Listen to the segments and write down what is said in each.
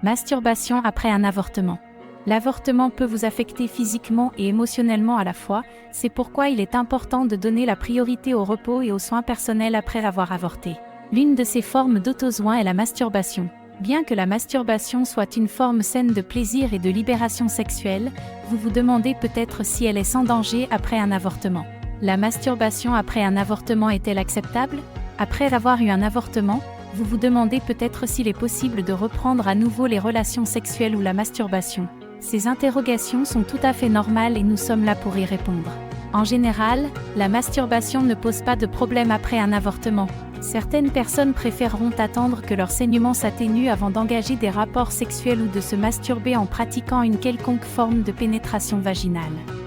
Masturbation après un avortement. L'avortement peut vous affecter physiquement et émotionnellement à la fois, c'est pourquoi il est important de donner la priorité au repos et aux soins personnels après avoir avorté. L'une de ces formes d'autosoin est la masturbation. Bien que la masturbation soit une forme saine de plaisir et de libération sexuelle, vous vous demandez peut-être si elle est sans danger après un avortement. La masturbation après un avortement est-elle acceptable? Après avoir eu un avortement, vous vous demandez peut-être s'il est possible de reprendre à nouveau les relations sexuelles ou la masturbation. Ces interrogations sont tout à fait normales et nous sommes là pour y répondre. En général, la masturbation ne pose pas de problème après un avortement. Certaines personnes préféreront attendre que leur saignement s'atténue avant d'engager des rapports sexuels ou de se masturber en pratiquant une quelconque forme de pénétration vaginale.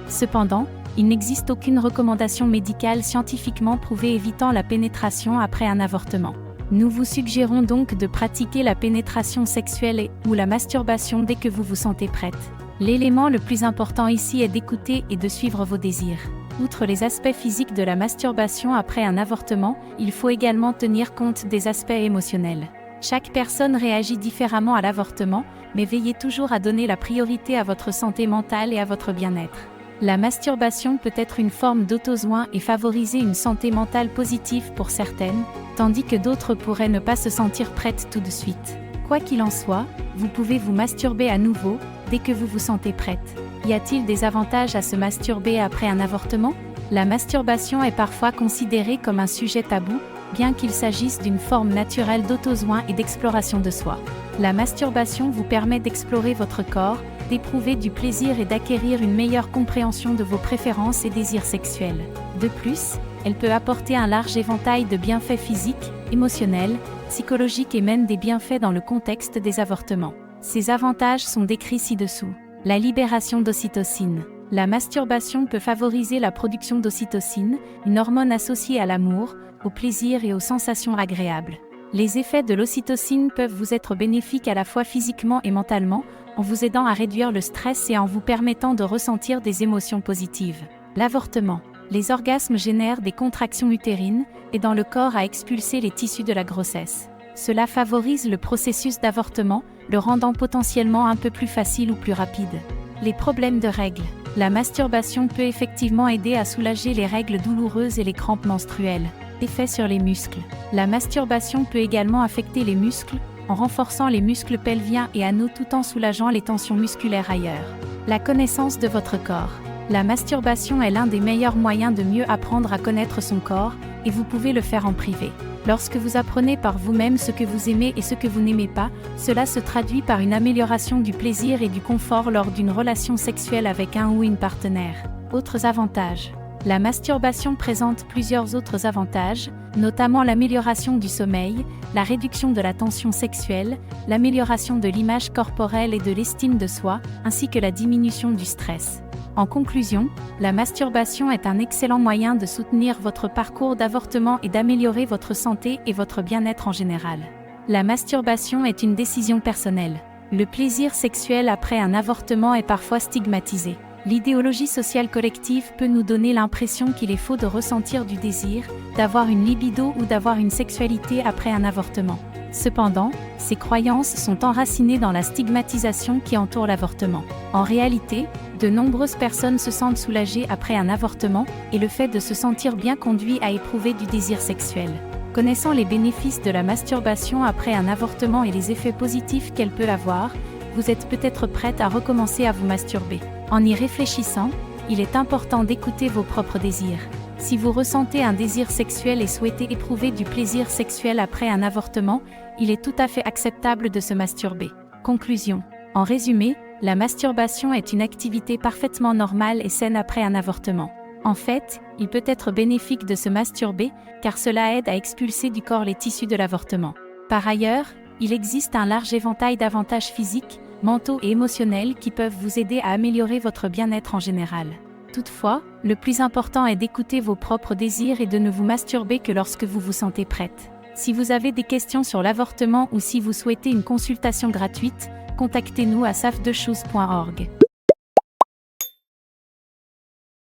Cependant, il n'existe aucune recommandation médicale scientifiquement prouvée évitant la pénétration après un avortement. Nous vous suggérons donc de pratiquer la pénétration sexuelle ou la masturbation dès que vous vous sentez prête. L'élément le plus important ici est d'écouter et de suivre vos désirs. Outre les aspects physiques de la masturbation après un avortement, il faut également tenir compte des aspects émotionnels. Chaque personne réagit différemment à l'avortement, mais veillez toujours à donner la priorité à votre santé mentale et à votre bien-être. La masturbation peut être une forme d'autosoin et favoriser une santé mentale positive pour certaines, tandis que d'autres pourraient ne pas se sentir prêtes tout de suite. Quoi qu'il en soit, vous pouvez vous masturber à nouveau, dès que vous vous sentez prête. Y a-t-il des avantages à se masturber après un avortement? La masturbation est parfois considérée comme un sujet tabou, bien qu'il s'agisse d'une forme naturelle d'autosoin et d'exploration de soi. La masturbation vous permet d'explorer votre corps, d'éprouver du plaisir et d'acquérir une meilleure compréhension de vos préférences et désirs sexuels. De plus, elle peut apporter un large éventail de bienfaits physiques, émotionnels, psychologiques et même des bienfaits dans le contexte des avortements. Ces avantages sont décrits ci-dessous. La libération d'ocytocine. La masturbation peut favoriser la production d'ocytocine, une hormone associée à l'amour, au plaisir et aux sensations agréables. Les effets de l'ocytocine peuvent vous être bénéfiques à la fois physiquement et mentalement, en vous aidant à réduire le stress et en vous permettant de ressentir des émotions positives. L'avortement. Les orgasmes génèrent des contractions utérines, aidant le corps à expulser les tissus de la grossesse. Cela favorise le processus d'avortement, le rendant potentiellement un peu plus facile ou plus rapide. Les problèmes de règles. La masturbation peut effectivement aider à soulager les règles douloureuses et les crampes menstruelles. Effet sur les muscles. La masturbation peut également affecter les muscles, en renforçant les muscles pelviens et anneaux tout en soulageant les tensions musculaires ailleurs. La connaissance de votre corps. La masturbation est l'un des meilleurs moyens de mieux apprendre à connaître son corps, et vous pouvez le faire en privé. Lorsque vous apprenez par vous-même ce que vous aimez et ce que vous n'aimez pas, cela se traduit par une amélioration du plaisir et du confort lors d'une relation sexuelle avec un ou une partenaire. Autres avantages. La masturbation présente plusieurs autres avantages, notamment l'amélioration du sommeil, la réduction de la tension sexuelle, l'amélioration de l'image corporelle et de l'estime de soi, ainsi que la diminution du stress. En conclusion, la masturbation est un excellent moyen de soutenir votre parcours d'avortement et d'améliorer votre santé et votre bien-être en général. La masturbation est une décision personnelle. Le plaisir sexuel après un avortement est parfois stigmatisé. L'idéologie sociale collective peut nous donner l'impression qu'il est faux de ressentir du désir, d'avoir une libido ou d'avoir une sexualité après un avortement. Cependant, ces croyances sont enracinées dans la stigmatisation qui entoure l'avortement. En réalité, de nombreuses personnes se sentent soulagées après un avortement, et le fait de se sentir bien conduit à éprouver du désir sexuel. Connaissant les bénéfices de la masturbation après un avortement et les effets positifs qu'elle peut avoir, vous êtes peut-être prête à recommencer à vous masturber. En y réfléchissant, il est important d'écouter vos propres désirs. Si vous ressentez un désir sexuel et souhaitez éprouver du plaisir sexuel après un avortement, il est tout à fait acceptable de se masturber. Conclusion. En résumé, la masturbation est une activité parfaitement normale et saine après un avortement. En fait, il peut être bénéfique de se masturber, car cela aide à expulser du corps les tissus de l'avortement. Par ailleurs, il existe un large éventail d'avantages physiques, mentaux et émotionnels qui peuvent vous aider à améliorer votre bien-être en général. Toutefois, le plus important est d'écouter vos propres désirs et de ne vous masturber que lorsque vous vous sentez prête. Si vous avez des questions sur l'avortement ou si vous souhaitez une consultation gratuite, contactez-nous à safdechooz.org.